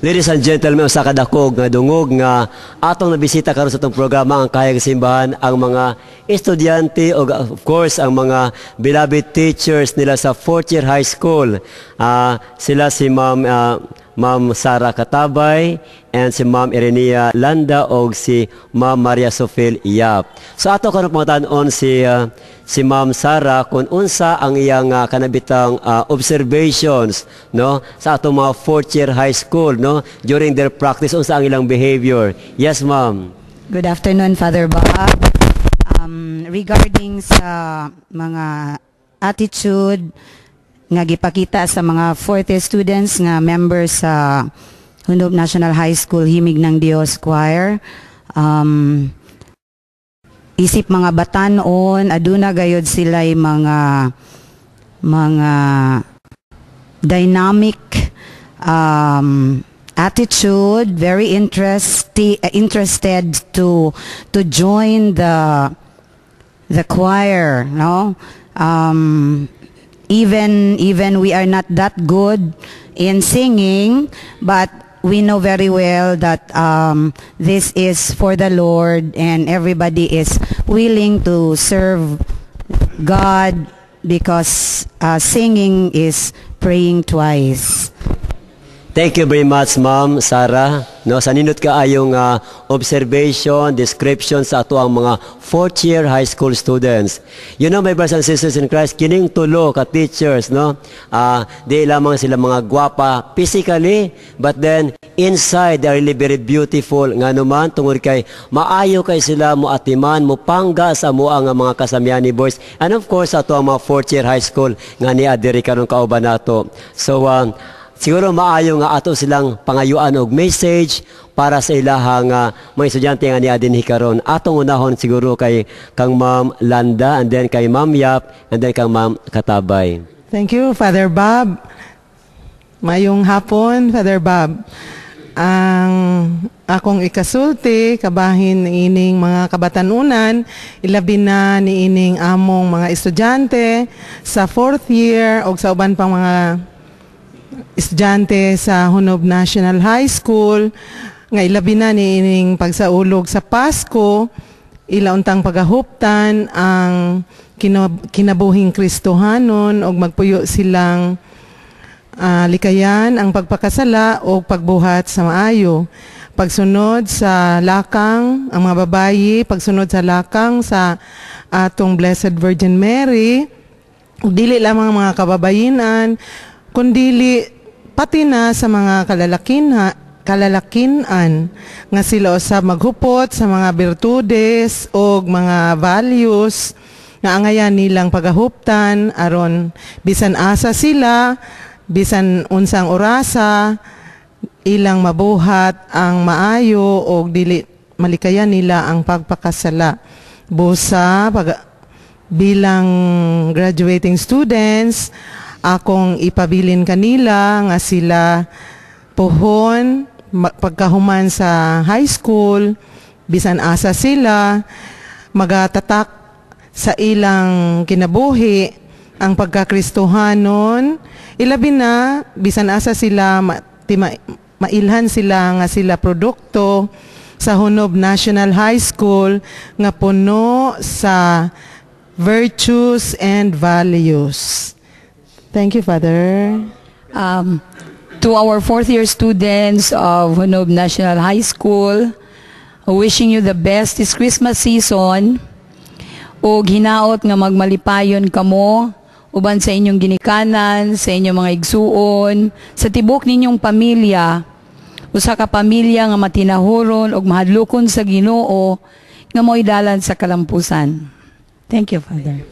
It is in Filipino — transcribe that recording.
Ladies and gentlemen, usa ka dakog nga dungog nga atong nabisita karon sa itong programa ang Kahayag Simbahan, ang mga estudyante o of course ang mga beloved teachers nila sa 4th year high school. Sila si Ma'am Sara Katabay and si Ma'am Irenia Landa o si Ma'am Maria Sofil Yap. So ato karon pangutanon si Ma'am Sara kung unsa ang iyang kanabitang observations no sa atong mga 4th year high school no during their practice, unsa ang ilang behavior. Yes, ma'am. Good afternoon, Father Bob. Regarding sa mga attitude nga gipakita sa mga 4th year students nga members sa Hundob National High School Himig ng Dios Choir, isip mga batanon, aduna gayod sila'y mga dynamic attitude, very interested to join the choir, no? Even we are not that good in singing, but we know very well that this is for the Lord and everybody is willing to serve God because singing is praying twice. Thank you very much, Ma'am Sara. No, sa nindot kaayong observation, description sa ato ang mga 4th year high school students. You know, my brothers and sisters in Christ, kining tulo ka teachers, no? Di lamang sila mga gwapa physically, but then inside they are really very beautiful. Nga naman tungod kay maayo kay sila mo atiman, mo pangga sa mo ang mga kasamian ni boys. And of course, ato ang mga 4th year high school nga ni adiri karon kauban nato. So siguro maayo nga ato silang pangayuan og message para sa ilahang mga estudyante nga ni adinhi karon. Atong unahon siguro kay kang Ma'am Landa, and then kay Ma'am Yap, and then kang Ma'am Katabay. Thank you, Father Bob. Mayong hapon, Father Bob. Ang akong ikasulti kabahin ining mga kabatanunan, ilabi na ni ining among mga estudyante sa 4th year o sa uban pang mga estudyante sa Hundob National High School nga ilabi na ni ining pagsaulog sa Pasko, ilauntang pagahuptan ang kinabuhing Kristohanon og magpuyo silang likayan ang pagpakasala o pagbuhat sa maayo. Pagsunod sa lakang ang mga babayi, pagsunod sa lakang sa atong Blessed Virgin Mary, dili lamang mga kababayinan kundili pati na sa mga kalalakinan nga sila usab maghupot sa mga birtudes o mga values nga angayan nilang pagahuptan aron bisan asa sila, bisan unsang orasa ilang mabuhat ang maayo o dili malikayan nila ang pagpakasala. Busa bilang graduating students, akong ipabilin kanila nga sila pohon pagkahuman sa high school, bisan asa sila magatatak sa ilang kinabuhi ang pagkakristohanon, ilabi na bisan asa sila mailhan sila nga sila produkto sa Hundob National High School nga puno sa virtues and values. Thank you, Father. To our 4th year students of Hundob National High School, wishing you the best this Christmas season, o hinaot nga magmalipayon kamo uban sa inyong ginikanan, sa inyong mga igsuon, sa tibok ninyong pamilya, usa ka pamilya nga matinahuron og mahadlokon sa Ginoo nga mo'y dalan sa kalampusan. Thank you, Father.